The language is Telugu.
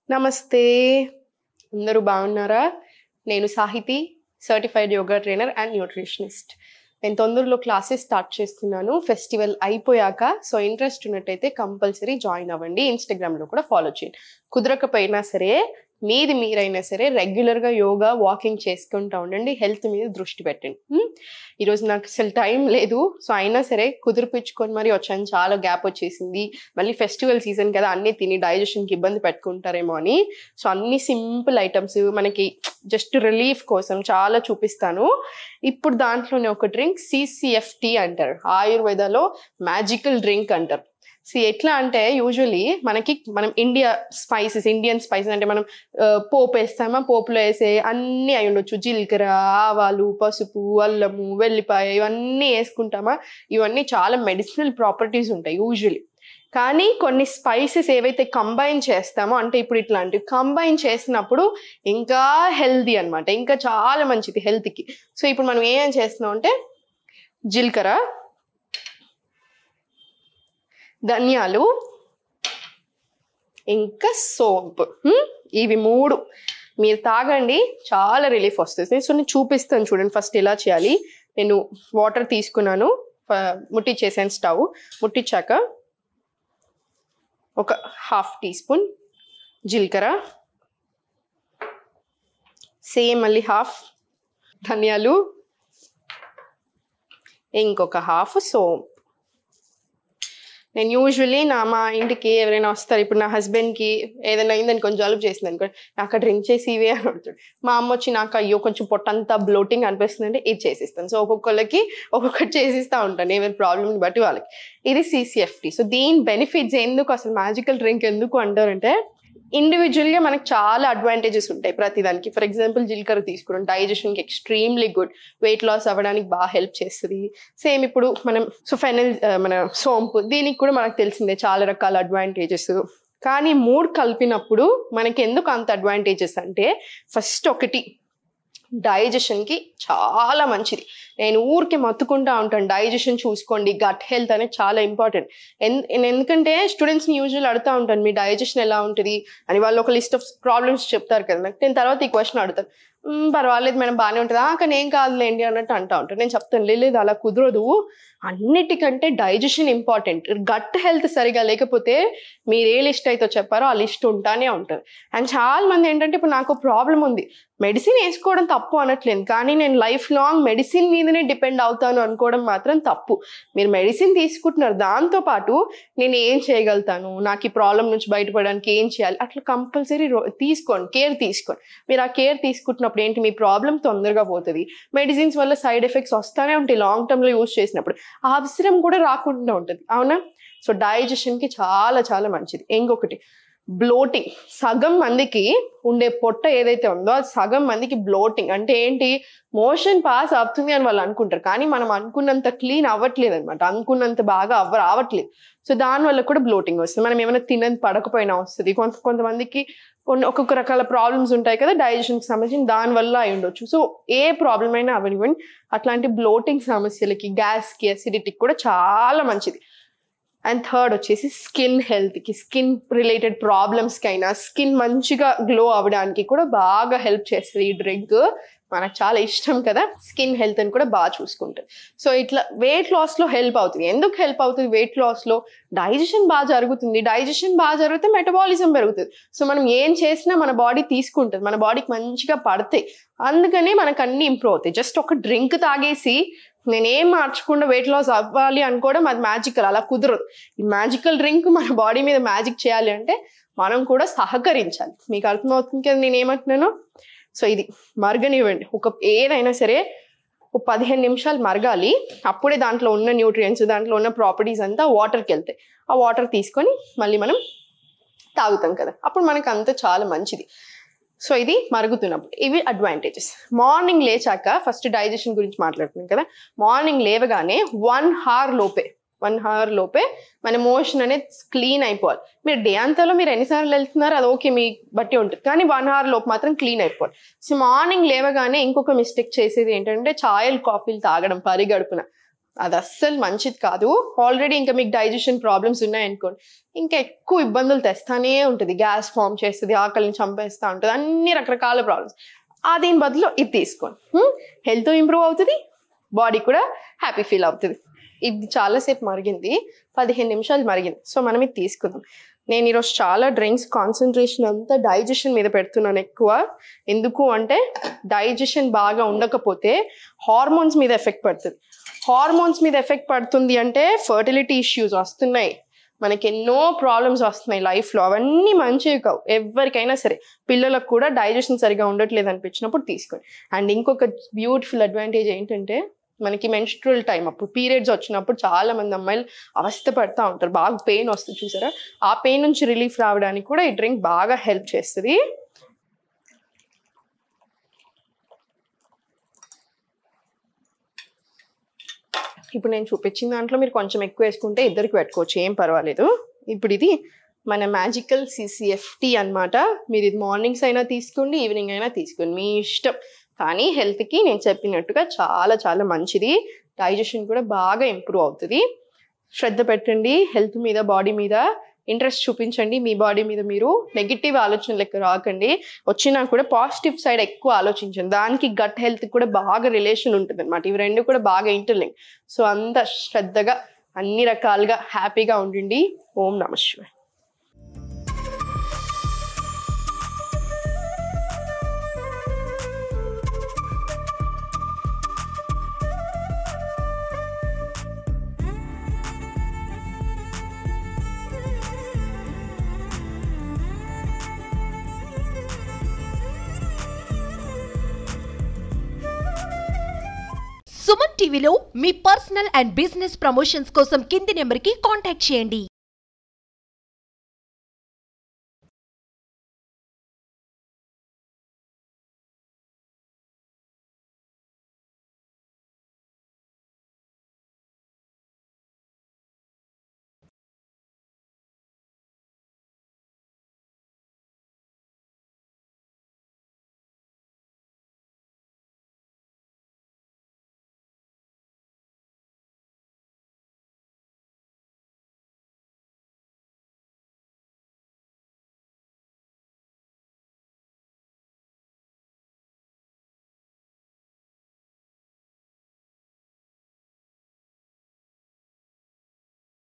నమస్తే అందరూ బాగున్నారా? నేను Sahithi, certified yoga trainer and nutritionist. నేను తొందరలో క్లాసెస్ స్టార్ట్ చేస్తున్నాను ఫెస్టివల్ అయిపోయాక. సో ఇంట్రెస్ట్ ఉన్నట్టయితే కంపల్సరీ జాయిన్ అవ్వండి. ఇన్స్టాగ్రామ్లో కూడా ఫాలో చేయండి. కుదరకపోయినా సరే మీరైనా సరే రెగ్యులర్గా యోగా వాకింగ్ చేసుకుంటూ ఉండండి. హెల్త్ మీద దృష్టి పెట్టండి. ఈరోజు నాకు అసలు టైం లేదు, సో అయినా సరే కుదిరిపించుకొని మరి వచ్చాను. చాలా గ్యాప్ వచ్చేసింది, మళ్ళీ ఫెస్టివల్ సీజన్ కదా, అన్నీ తిని డైజెషన్కి ఇబ్బంది పెట్టుకుంటారేమో అని. సో అన్ని సింపుల్ ఐటమ్స్ మనకి జస్ట్ రిలీఫ్ కోసం చాలా చూపిస్తాను. ఇప్పుడు దాంట్లోనే ఒక డ్రింక్ CCFT అంటారు, ఆయుర్వేదాలో మ్యాజికల్ డ్రింక్ అంటారు. ఎట్లా అంటే యూజువలీ మనం ఇండియన్ స్పైసెస్ అంటే మనం పోపు వేస్తామా, పోపులో వేసే అన్నీ అయి ఉండొచ్చు. జీలకర్ర, ఆవాలు, పసుపు, అల్లము, వెల్లిపాయ ఇవన్నీ వేసుకుంటామా. ఇవన్నీ చాలా మెడిసినల్ ప్రాపర్టీస్ ఉంటాయి యూజువలీ. కానీ కొన్ని స్పైసెస్ ఏవైతే కంబైన్ చేస్తామో, అంటే ఇప్పుడు ఇట్లాంటివి కంబైన్ చేసినప్పుడు ఇంకా హెల్దీ అనమాట, ఇంకా చాలా మంచిది హెల్త్కి. సో ఇప్పుడు మనం ఏం చేస్తున్నాం అంటే జీలకర్ర, ధనియాలు, ఇంకా సోంపు, ఇవి 3 మీరు తాగండి, చాలా రిలీఫ్ వస్తుంది. సో నేను చూపిస్తాను చూడండి. ఫస్ట్ ఎలా చేయాలి. నేను వాటర్ తీసుకున్నాను, ముట్టించేసాను స్టవ్. ముట్టించాక ఒక 1/2 టీ స్పూన్ జీలకర్ర, సేమ్ మళ్ళీ 1/2 ధనియాలు, ఇంకొక 1/2 సోంపు. నేను యూజువల్లీ మా ఇంటికి ఎవరైనా వస్తారు, ఇప్పుడు నా హస్బెండ్కి ఏదైనా అయిందని కొంచెం జలుబు చేసింది అనుకో, నాకు డ్రింక్ చేసి ఇవే అని అడుగుతాడు. మా అమ్మ వచ్చి నాకు అయ్యో కొంచెం పొట్టంతా బ్లోటింగ్ అనిపిస్తుంది అంటే ఇది చేసిస్తాను. సో ఒక్కొక్కరికి ఒక్కొక్కటి చేసిస్తూ ఉంటాను, ఎవరి ప్రాబ్లమ్ని బట్టి వాళ్ళకి. ఇది CCFT. సో దీని బెనిఫిట్స్ ఎందుకు, అసలు మ్యాజికల్ డ్రింక్ ఎందుకు అంటారంటే, ఇండివిజువల్గా మనకు చాలా అడ్వాంటేజెస్ ఉంటాయి ప్రతిదానికి. ఫర్ ఎగ్జాంపుల్ జీలకర్ర తీసుకోవడం డైజెషన్కి ఎక్స్ట్రీమ్లీ గుడ్, వెయిట్ లాస్ అవ్వడానికి బాగా హెల్ప్ చేస్తుంది. సేమ్ ఇప్పుడు మనం ఫెనల్, మన సోంపు, దీనికి కూడా మనకు తెలిసిందే చాలా రకాల అడ్వాంటేజెస్. కానీ 3 కలిపినప్పుడు మనకి ఎందుకు అంత అడ్వాంటేజెస్ అంటే, ఫస్ట్ ఒకటి డైజెషన్కి చాలా మంచిది. నేను ఊరికి మత్తుకుంటా ఉంటాను, డైజెషన్ చూసుకోండి, గట్ హెల్త్ అనేది చాలా ఇంపార్టెంట్. ఎందుకంటే స్టూడెంట్స్ని యూజువల్ అడుగుతూ ఉంటాను, మీ డైజెషన్ ఎలా ఉంటుంది అని. వాళ్ళు ఒక లిస్ట్ ఆఫ్ ప్రాబ్లమ్స్ చెప్తారు కదా, నాకు నేను తర్వాత ఈ క్వశ్చన్ అడుగుతాను, పర్వాలేదు మేడం బాగానే ఉంటుంది, కానీ ఏం కాదులేండి అన్నట్టు అంటూ ఉంటాను. నేను చెప్తాను, లేదు అలా కుదరదు, అన్నిటికంటే డైజెషన్ ఇంపార్టెంట్. గట్ హెల్త్ సరిగా లేకపోతే మీరు ఏ లిస్ట్ అయితే చెప్పారో ఆ లిస్ట్ ఉంటానే ఉంటుంది. అండ్ చాలా మంది ఏంటంటే, ఇప్పుడు నాకు ప్రాబ్లం ఉంది, మెడిసిన్ వేసుకోవడం తప్పు అనట్లేదు, కానీ నేను లైఫ్ లాంగ్ మెడిసిన్ మీదనే డిపెండ్ అవుతాను అనుకోవడం మాత్రం తప్పు. మీరు మెడిసిన్ తీసుకుంటున్నారు, దాంతోపాటు నేను ఏం చేయగలుగుతాను, నాకు ఈ ప్రాబ్లం నుంచి బయటపడడానికి ఏం చేయాలి, అట్లా కంపల్సరీ తీసుకోండి, కేర్ తీసుకోండి. మీరు ఆ కేర్ తీసుకుంటున్నప్పుడు ఏంటి, మీ ప్రాబ్లం తొందరగా పోతుంది. మెడిసిన్స్ వల్ల సైడ్ ఎఫెక్ట్స్ వస్తూనే ఉంటాయి లాంగ్ టర్మ్లో యూజ్ చేసినప్పుడు, ఆ అవసరం కూడా రాకుండా ఉంటుంది, అవునా? సో డైజెషన్కి చాలా చాలా మంచిది. ఇంకొకటి బ్లోటింగ్. సగం మందికి ఉండే పొట్ట ఏదైతే ఉందో అది సగం మందికి బ్లోటింగ్ అంటే ఏంటి, మోషన్ పాస్ అవుతుంది అని వాళ్ళు అనుకుంటారు, కానీ మనం అనుకున్నంత క్లీన్ అవ్వట్లేదు అనమాట, అనుకున్నంత బాగా రావట్లేదు. సో దానివల్ల కూడా బ్లోటింగ్ వస్తుంది. మనం ఏమైనా తినని పడకపోయినా వస్తుంది. కొంతమందికి ఒక్కొక్క రకాల ప్రాబ్లమ్స్ ఉంటాయి కదా డైజెషన్కి సంబంధించి, దానివల్ల అయి ఉండొచ్చు. సో ఏ ప్రాబ్లం అయినా అవనివ్వండి, అట్లాంటి బ్లోటింగ్ సమస్యలకి, గ్యాస్కి, అసిడిటీకి కూడా చాలా మంచిది. అండ్ థర్డ్ వచ్చేసి స్కిన్ హెల్త్కి, స్కిన్ రిలేటెడ్ ప్రాబ్లమ్స్కి అయినా, స్కిన్ మంచిగా గ్లో అవ్వడానికి కూడా బాగా హెల్ప్ చేస్తుంది ఈ డ్రింక్. మనకు చాలా ఇష్టం కదా స్కిన్ హెల్త్ అని కూడా బాగా చూసుకుంటుంది. సో ఇట్లా వెయిట్ లాస్లో హెల్ప్ అవుతుంది. ఎందుకు హెల్ప్ అవుతుంది వెయిట్ లాస్లో? డైజెషన్ బాగా జరుగుతుంది, డైజెషన్ బాగా జరిగితే మెటబాలిజం పెరుగుతుంది. సో మనం ఏం చేసినా మన బాడీ తీసుకుంటుంది, మన బాడీకి మంచిగా పడతాయి, అందుకనే మనకు అన్ని ఇంప్రూవ్ అవుతాయి. జస్ట్ ఒక డ్రింక్ తాగేసి నేనేం మార్చకుండా వెయిట్ లాస్ అవ్వాలి అనుకోవడం అది మ్యాజికల్, అలా కుదరదు. ఈ మ్యాజికల్ డ్రింక్ మన బాడీ మీద మ్యాజిక్ చేయాలి అంటే మనం కూడా సహకరించాలి. మీకు అర్థమవుతుంది కదా నేను ఏమంటున్నాను? సో ఇది మరగనివ్వండి, ఏదైనా సరే 15 నిమిషాలు మరగాలి. అప్పుడే దాంట్లో ఉన్న న్యూట్రియంట్స్, దాంట్లో ఉన్న ప్రాపర్టీస్ అంతా వాటర్కి వెళ్తాయి. ఆ వాటర్ తీసుకొని మళ్ళీ మనం తాగుతాం కదా, అప్పుడు మనకు అంతా చాలా మంచిది. సో ఇది మరుగుతున్నప్పుడు ఇవి అడ్వాంటేజెస్. మార్నింగ్ లేచాక ఫస్ట్ డైజెషన్ గురించి మాట్లాడుతున్నాం కదా, మార్నింగ్ లేవగానే 1 అవర్ లోపే మన మోషన్ అనేది క్లీన్ అయిపోవాలి. మీరు డే అంతాలో మీరు ఎన్నిసార్లు వెళ్తున్నారు అది ఓకే, మీ బట్టి ఉంటుంది, కానీ 1 అవర్ లోపు మాత్రం క్లీన్ అయిపోవాలి. సో మార్నింగ్ లేవగానే ఇంకొక మిస్టేక్ చేసేది ఏంటంటే ఛాయలు, కాఫీలు తాగడం పరిగడుపున. అది అస్సలు మంచిది కాదు. ఆల్రెడీ ఇంకా మీకు డైజెషన్ ప్రాబ్లమ్స్ ఉన్నాయనుకోండి, ఇంకా ఎక్కువ ఇబ్బందులు తెస్తానే ఉంటుంది. గ్యాస్ ఫామ్ చేస్తుంది, ఆకలిని చంపేస్తూ ఉంటుంది, అన్ని రకరకాల ప్రాబ్లమ్స్. దీని బదులు ఇది తీసుకోండి, హెల్త్ ఇంప్రూవ్ అవుతుంది, బాడీ కూడా హ్యాపీ ఫీల్ అవుతుంది. ఇది చాలాసేపు మరిగింది, 15 నిమిషాలు మరిగింది. సో మనం ఇది తీసుకుందాం. నేను ఈరోజు చాలా డ్రింక్స్ కాన్సన్ట్రేషన్ అంతా డైజెషన్ మీద పెడుతున్నాను ఎక్కువ. ఎందుకు అంటే డైజెషన్ బాగా ఉండకపోతే హార్మోన్స్ మీద ఎఫెక్ట్ పడుతుంది. హార్మోన్స్ మీద ఎఫెక్ట్ పడుతుంది అంటే ఫర్టిలిటీ ఇష్యూస్ వస్తున్నాయి, మనకి ఎన్నో ప్రాబ్లమ్స్ వస్తున్నాయి లైఫ్లో. అవన్నీ మంచివి కావు ఎవరికైనా సరే. పిల్లలకు కూడా డైజెషన్ సరిగా ఉండట్లేదు అనిపించినప్పుడు తీసుకోండి. అండ్ ఇంకొక బ్యూటిఫుల్ అడ్వాంటేజ్ ఏంటంటే మనకి మెన్స్ట్రువల్ టైం అప్పుడు, పీరియడ్స్ వచ్చినప్పుడు చాలా మంది అమ్మాయిలు అవస్థ పడుతూ ఉంటారు, బాగా పెయిన్ వస్తుంది చూసారా, ఆ పెయిన్ నుంచి రిలీఫ్ రావడానికి కూడా ఈ డ్రింక్ బాగా హెల్ప్ చేస్తుంది. ఇప్పుడు నేను చూపించిన దాంట్లో మీరు కొంచెం ఎక్కువ వేసుకుంటే ఇద్దరికి పెట్టుకోవచ్చు, ఏం పర్వాలేదు. ఇప్పుడు ఇది మన మ్యాజికల్ CCFT అనమాట. మీరు ఇది మార్నింగ్స్ అయినా తీసుకోండి, ఈవినింగ్ అయినా తీసుకోండి, మీ ఇష్టం. కానీ హెల్త్కి నేను చెప్పినట్టుగా చాలా చాలా మంచిది. డైజెషన్ కూడా బాగా ఇంప్రూవ్ అవుతుంది. శ్రద్ధ పెట్టండి హెల్త్ మీద, బాడీ మీద ఇంట్రెస్ట్ చూపించండి. మీ బాడీ మీద మీరు నెగిటివ్ ఆలోచనలు ఎక్కువ రాకండి, వచ్చినా కూడా పాజిటివ్ సైడ్ ఎక్కువ ఆలోచించండి. దానికి గట్ హెల్త్ కూడా బాగా రిలేషన్ ఉంటుంది అనమాట. ఇవి రెండు కూడా బాగా ఇంటర్లింక్. సో అంత శ్రద్ధగా అన్ని రకాలుగా హ్యాపీగా ఉండండి. ఓం నమః శివాయ. సుమన్ టీవీలో మీ పర్సనల్ అండ్ బిజినెస్ ప్రమోషన్స్ కోసం కింది నెంబర్కి కాంటాక్ట్ చేయండి.